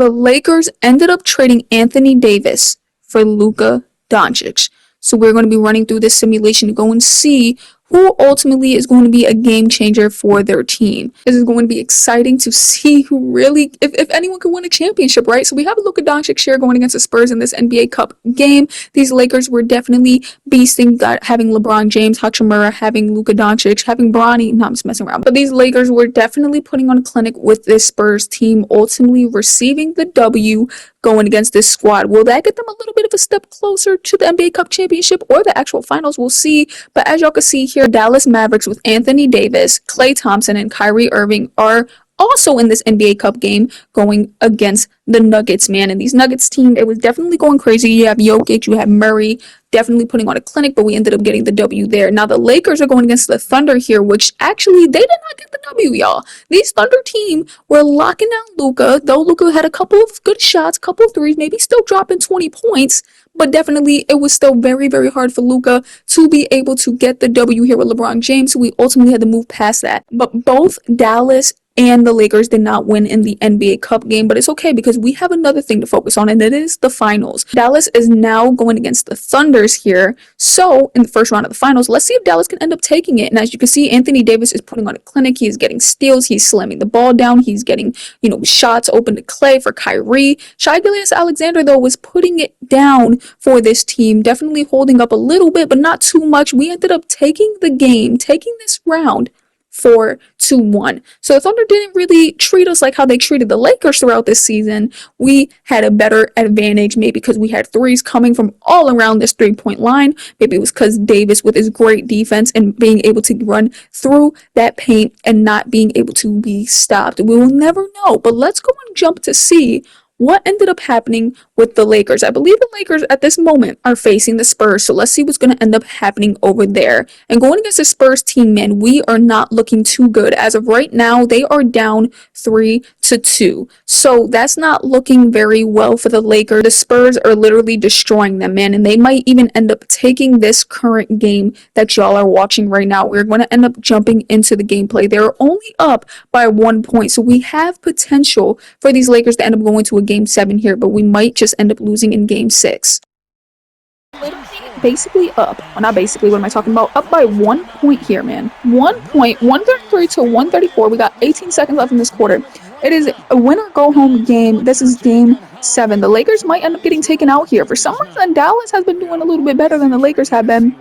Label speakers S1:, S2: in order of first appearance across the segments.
S1: the Lakers ended up trading Anthony Davis for Luka Doncic. So we're going to be running through this simulation to go and see who ultimately is going to be a game changer for their team. This is going to be exciting to see who really, if anyone can win a championship, right? So we have Luka Doncic here going against the Spurs in this NBA Cup game. These Lakers were definitely beasting, having LeBron James, Hachimura, having Luka Doncic, having Bronny. No, I'm just messing around. But these Lakers were definitely putting on a clinic with this Spurs team, ultimately receiving the W going against this squad. Will that get them a little bit of a step closer to the NBA Cup championship or the actual finals? We'll see. But as y'all can see here, Dallas Mavericks with Anthony Davis, Klay Thompson, and Kyrie Irving are also in this NBA Cup game going against the Nuggets, man. And these Nuggets team, it was definitely going crazy. You have Jokic, you have Murray, definitely putting on a clinic, but we ended up getting the W there. Now the Lakers are going against the Thunder here, which actually they did not get the W, y'all. These Thunder team were locking down Luka, though Luka had a couple of good shots, couple of threes, maybe still dropping 20 points. But definitely, it was still very, very hard for Luka to be able to get the W here with LeBron James. So we ultimately had to move past that. But both Dallas and the Lakers did not win in the NBA Cup game, but it's okay because we have another thing to focus on, and it is the finals. Dallas is now going against the Thunders here. So in the first round of the finals, let's see if Dallas can end up taking it. And as you can see, Anthony Davis is putting on a clinic. He is getting steals. He's slamming the ball down. He's getting, shots open to Klay for Kyrie. Shai Gilgeous-Alexander, though, was putting it down for this team, definitely holding up a little bit, but not too much. We ended up taking the game, taking this round 4-1. So the Thunder didn't really treat us like how they treated the Lakers throughout this season. We had a better advantage, maybe because we had threes coming from all around this 3-point line. Maybe it was because Davis with his great defense and being able to run through that paint and not being able to be stopped. We will never know, but let's go and jump to see what ended up happening with the Lakers. I believe the Lakers at this moment are facing the Spurs, so let's see what's going to end up happening over there. And going against the Spurs team, man, we are not looking too good. As of right now, they are down 3-2. So that's not looking very well for the Lakers. The Spurs are literally destroying them, man, and they might even end up taking this current game that y'all are watching right now. We're going to end up jumping into the gameplay. They're only up by 1 point, so we have potential for these Lakers to end up going to a Game 7 here, but we might just end up losing in Game 6. Basically up. Well, not basically, what am I talking about? Up by 1 point here, man. 1 point, 133 to 134. We got 18 seconds left in this quarter. It is a winner-go-home game. This is Game 7. The Lakers might end up getting taken out here. For some reason, Dallas has been doing a little bit better than the Lakers have been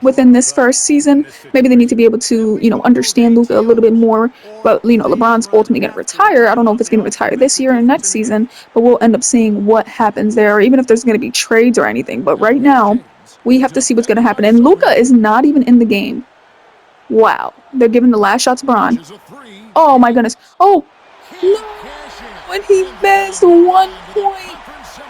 S1: within this first season. Maybe they need to be able to, understand Luka a little bit more. But, LeBron's ultimately going to retire. I don't know if it's going to retire this year or next season, but we'll end up seeing what happens there, or even if there's going to be trades or anything. But right now, we have to see what's going to happen. And Luka is not even in the game. Wow. They're giving the last shot to Bron. Oh, my goodness. Oh, no. And he missed 1 point.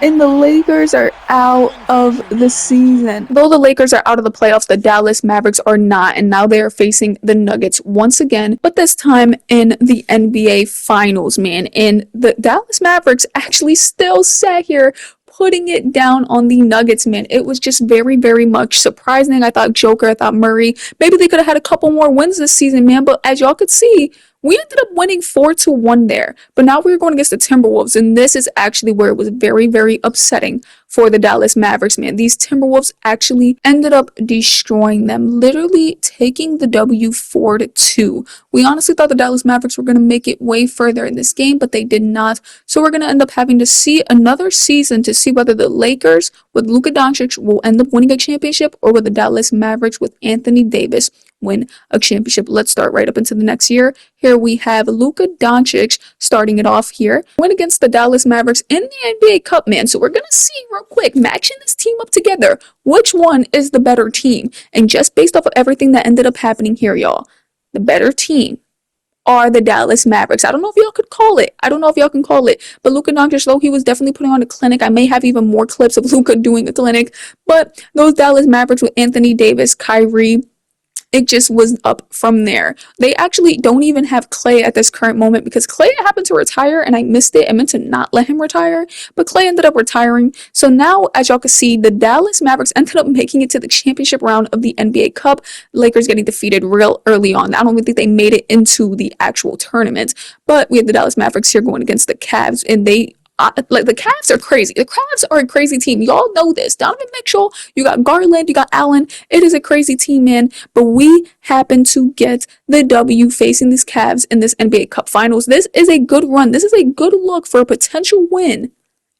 S1: And the Lakers are out of the season. Though the Lakers are out of the playoffs, the Dallas Mavericks are not. And now they are facing the Nuggets once again, but this time in the NBA Finals, man. And the Dallas Mavericks actually still sat here putting it down on the Nuggets, man. It was just very, very much surprising. I thought Joker, I thought Murray, maybe they could have had a couple more wins this season, man. But as y'all could see, we ended up winning 4-1 there, but now we're going against the Timberwolves, and this is actually where it was very, very upsetting for the Dallas Mavericks, man. These Timberwolves actually ended up destroying them, literally taking the W 4-2. We honestly thought the Dallas Mavericks were going to make it way further in this game, but they did not. So we're going to end up having to see another season to see whether the Lakers with Luka Doncic will end up winning a championship, or whether the Dallas Mavericks with Anthony Davis win a championship. Let's start right up into the next year. Here we have Luka Doncic starting it off here. Win against the Dallas Mavericks in the NBA Cup, man. So we're going to see real quick, matching this team up together, which one is the better team. And just based off of everything that ended up happening here, y'all, the better team are the Dallas Mavericks. I don't know if y'all could call it. I don't know if y'all can call it. But Luka Doncic, though, he was definitely putting on a clinic. I may have even more clips of Luka doing a clinic. But those Dallas Mavericks with Anthony Davis, Kyrie, it just was up from there. They actually don't even have Klay at this current moment because Klay happened to retire and I missed it. I meant to not let him retire, but Klay ended up retiring. So now, as y'all can see, the Dallas Mavericks ended up making it to the championship round of the NBA Cup. Lakers getting defeated real early on. I don't even think they made it into the actual tournament, but we had the Dallas Mavericks here going against the Cavs, and they Like the Cavs are crazy. The Cavs are a crazy team. Y'all know this. Donovan Mitchell, you got Garland, you got Allen. It is a crazy team, man. But we happen to get the W facing these Cavs in this NBA Cup Finals. This is a good run. This is a good look for a potential win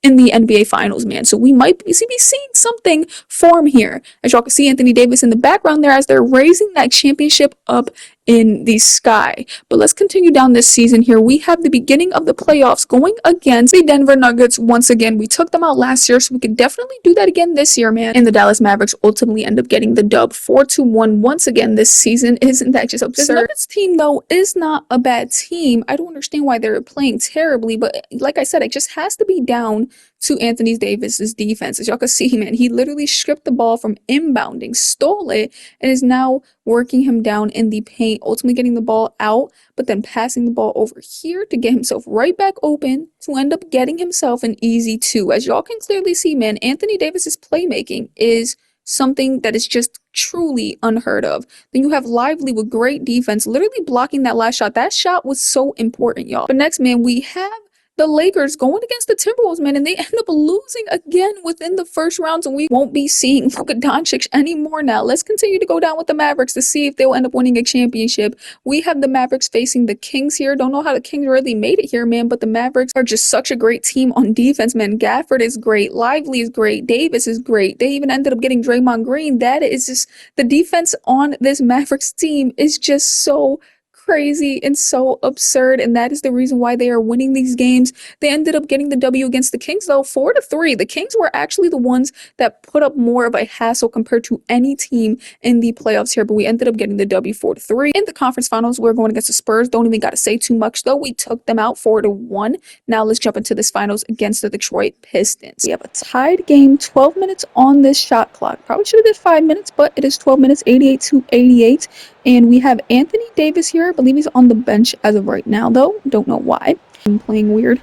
S1: in the NBA Finals, man. So we might be seeing something form here. As y'all can see Anthony Davis in the background there as they're raising that championship up in the sky. But let's continue down this season here. We have the beginning of the playoffs going against the Denver Nuggets once again. We took them out last year, so we could definitely do that again this year, man. And the Dallas Mavericks ultimately end up getting the dub 4-1 once again this season. Isn't that just absurd? The Nuggets team, though, is not a bad team. I don't understand why they're playing terribly, but like I said, it just has to be down to Anthony Davis's defense. As y'all can see, man, he literally stripped the ball from inbounding, stole it, and is now working him down in the paint, ultimately getting the ball out, but then passing the ball over here to get himself right back open to end up getting himself an easy 2. As y'all can clearly see, man, Anthony Davis's playmaking is something that is just truly unheard of. Then you have Lively with great defense, literally blocking that last shot. That shot was so important, y'all. But next, man, we have the Lakers going against the Timberwolves, man, and they end up losing again within the first rounds, and we won't be seeing Luka Doncic anymore now. Let's continue to go down with the Mavericks to see if they'll end up winning a championship. We have the Mavericks facing the Kings here. Don't know how the Kings really made it here, man, but the Mavericks are just such a great team on defense, man. Gafford is great. Lively is great. Davis is great. They even ended up getting Draymond Green. That is just, the defense on this Mavericks team is just so crazy and so absurd, and that is the reason why they are winning these games. They ended up getting the W against the Kings, though, 4-3. The Kings were actually the ones that put up more of a hassle compared to any team in the playoffs here, but we ended up getting the W 4-3. In the conference finals, we're going against the Spurs. Don't even got to say too much, though. We took them out 4-1. Now let's jump into this finals against the Detroit Pistons. We have a tied game, 12 minutes on this shot clock. Probably should have did 5 minutes, but it is 12 minutes, 88-88. And we have Anthony Davis here. I believe he's on the bench as of right now, though. Don't know why. I'm playing weird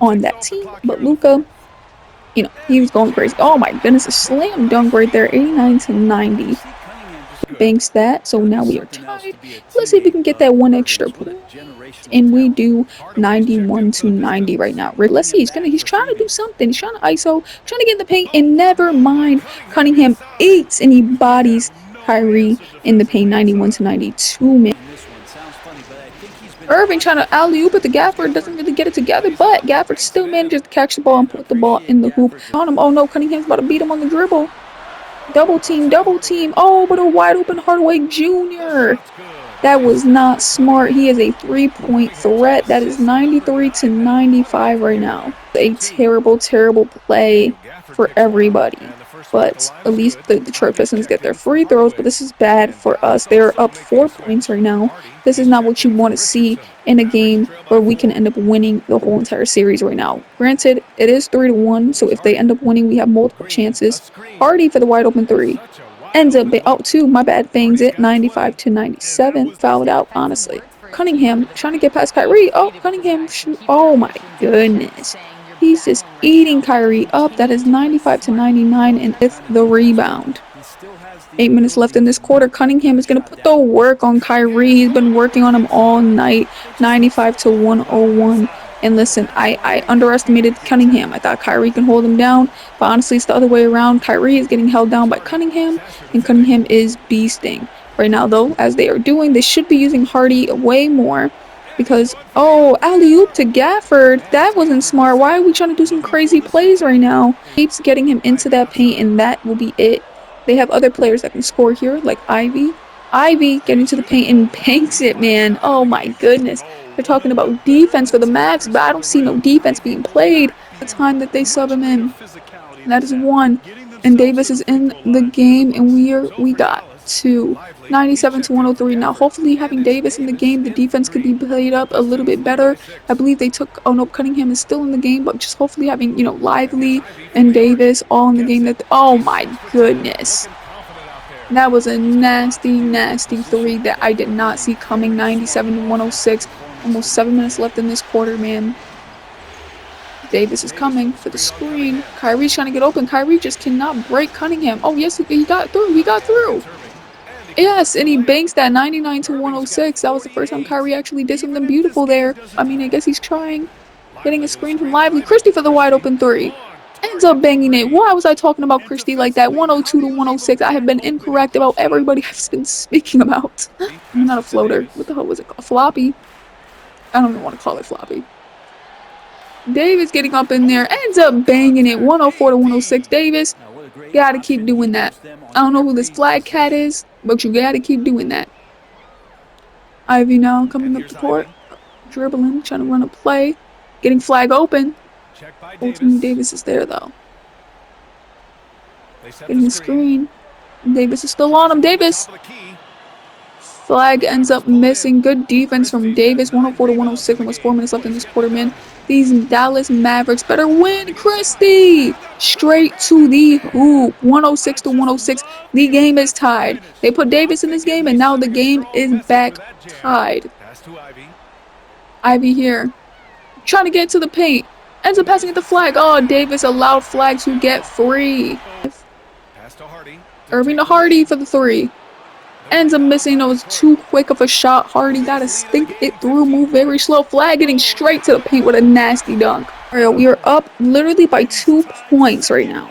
S1: on that team. But Luka, you know, he was going crazy. Oh my goodness, a slam dunk right there. 89-90. Banks that. So now we are tied. Let's see if we can get that one extra point. And we do 91-90 right now. Let's see. He's trying to do something. He's trying to ISO, trying to get in the paint, and never mind. Cunningham eats and he bodies Kyrie in the paint, 91-92, man. Irving trying to alley-oop at the Gafford, doesn't really get it together, but Gafford still manages to catch the ball and put the ball in the hoop on him. Oh no, Cunningham's about to beat him on the dribble. Double team. Oh, but a wide open Hardaway Jr. That was not smart. He is a 3-point threat. That is 93-95 right now. A terrible play for everybody. But at least the Detroit Pistons get their free throws, but this is bad for us. They're up 4 points right now. This is not what you want to see in a game where we can end up winning the whole entire series right now. Granted, it is 3-1, so if they end up winning, we have multiple chances. Hardy for the wide open 3. Ends up, my bad, bangs it, 95-97. Fouled out, honestly. Cunningham trying to get past Kyrie. Oh, Cunningham shoot. Oh my goodness. He's just eating Kyrie up. That is 95-99, and it's the rebound. 8 minutes left in this quarter. Cunningham is going to put the work on Kyrie. He's been working on him all night. 95-101. And listen, I underestimated Cunningham. I thought Kyrie can hold him down, but honestly, it's the other way around. Kyrie is getting held down by Cunningham, and Cunningham is beasting. Right now, though, as they are doing, they should be using Hardy way more. Because, oh, alley-oop to Gafford. That wasn't smart. Why are we trying to do some crazy plays right now? Keeps getting him into that paint, and that will be it. They have other players that can score here, like Ivy. Ivy getting to the paint and banks it, man. Oh, my goodness. They're talking about defense for the Mavs, but I don't see no defense being played the time that they sub him in. And that is 1. And Davis is in the game, and we got 2. 97-103. Now, hopefully, having Davis in the game, the defense could be played up a little bit better. I believe they took. Oh no, Cunningham is still in the game, but just hopefully having Lively and Davis all in the game. Oh my goodness, that was a nasty 3 that I did not see coming. 97-106. Almost 7 minutes left in this quarter, man. Davis is coming for the screen. Kyrie's trying to get open. Kyrie just cannot break Cunningham. Oh yes, he got through. He got through. Yes, and he banks that 99-106. That was the first time Kyrie actually did something beautiful there. I mean, I guess he's trying. Getting a screen from Lively. Christie for the wide open three. Ends up banging it. Why was I talking about Christie like that? 102 to 106. I have been incorrect about everybody I've been speaking about. Not a floater. What the hell was it called? Floppy? I don't even want to call it floppy. Davis getting up in there. Ends up banging it. 104 to 106. Davis, gotta keep doing that. I don't know who this flag cat is, but you gotta keep doing that. Ivy now coming up the court. Dribbling, trying to run a play. Getting flag open. Ultimately, Davis is there though. Getting the screen. Davis is still on him. Davis! Flag ends up missing. Good defense from Davis. 104 to 106 and with 4 minutes left in this quarter, man. These Dallas Mavericks better win. Christie! Straight to the hoop. 106 to 106. The game is tied. They put Davis in this game, and now the game is back tied. Ivy here. Trying to get to the paint. Ends up passing at the flag. Oh, Davis allowed flag to get free. Irving to Hardy for the three. Ends up missing. It was too quick of a shot. Hardy gotta think it through, move very slow. Flag getting straight to the paint with a nasty dunk. Alright, we are up literally by 2 points right now.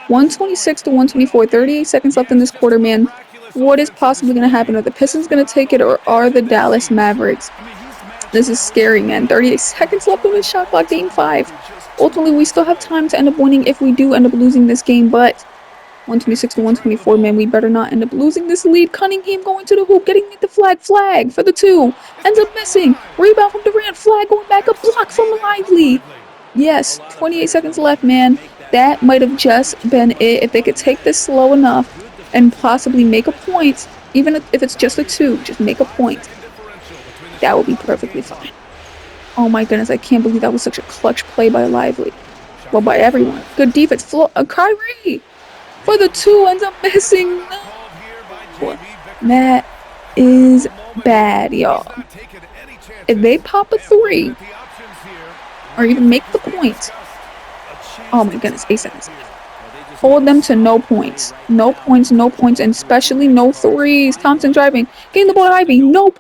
S1: 126 to 124. 38 seconds left in this quarter, man. What is possibly gonna happen? Are the Pistons gonna take it, or are the Dallas Mavericks? This is scary, man. 38 seconds left in this shot clock, game 5. Ultimately, we still have time to end up winning if we do end up losing this game, but 126 to 124, man. We better not end up losing this lead. Cunningham going to the hoop, getting the flag for the 2. Ends up missing. Rebound from Durant. Flag going back. A block from Lively. Yes, 28 seconds left, man. That might have just been it. If they could take this slow enough and possibly make a point, even if it's just a 2, just make a point. That would be perfectly fine. Oh my goodness, I can't believe that was such a clutch play by Lively. Well, by everyone. Good defense. Kyrie for the 2 ends up missing. No. That is bad, y'all. If they pop a 3 or even make the point, oh my goodness, 8 seconds. Hold them to no points. No points, no points, and especially no 3s. Thompson driving. Getting the ball to Ivy. Nope.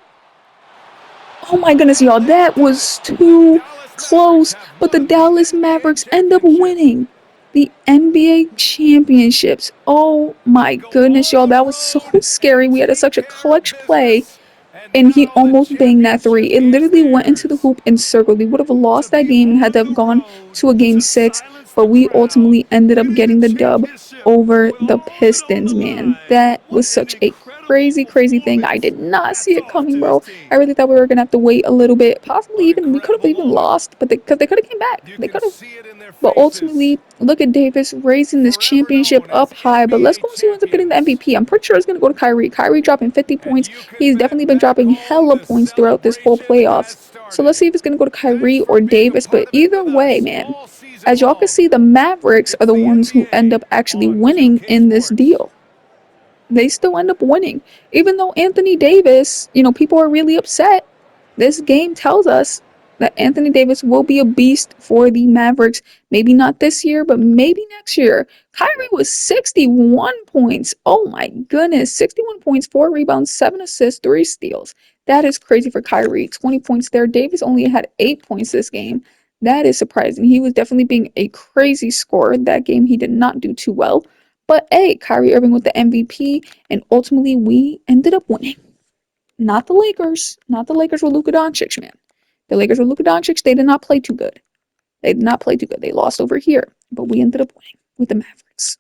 S1: Oh my goodness, y'all. That was too close. But the Dallas Mavericks end up winning the NBA championships. Oh my goodness, y'all. That was so scary. We had such a clutch play, and he almost banged that 3. It literally went into the hoop and circled. We would have lost that game and had to have gone to a game 6, but we ultimately ended up getting the dub over the Pistons, man. That was such a crazy thing. I did not see it coming, bro. I really thought we were gonna have to wait a little bit. Possibly even we could have even lost, but because they could have came back. They could have. But ultimately, look at Davis raising this championship up high. But let's go and see who ends up getting the MVP. I'm pretty sure it's gonna go to Kyrie. Kyrie dropping 50 points. He's definitely been dropping hella points throughout this whole playoffs. So let's see if it's gonna go to Kyrie or Davis. But either way, man, as y'all can see, the Mavericks are the ones who end up actually winning in this deal. They still end up winning. Even though Anthony Davis, people are really upset. This game tells us that Anthony Davis will be a beast for the Mavericks. Maybe not this year, but maybe next year. Kyrie was 61 points. Oh my goodness. 61 points, 4 rebounds, 7 assists, 3 steals. That is crazy for Kyrie. 20 points there. Davis only had 8 points this game. That is surprising. He was definitely being a crazy scorer. That game he did not do too well. But hey, Kyrie Irving with the MVP, and ultimately we ended up winning. Not the Lakers. Not the Lakers with Luka Doncic, man. The Lakers with Luka Doncic, they did not play too good. They did not play too good. They lost over here. But we ended up winning with the Mavericks.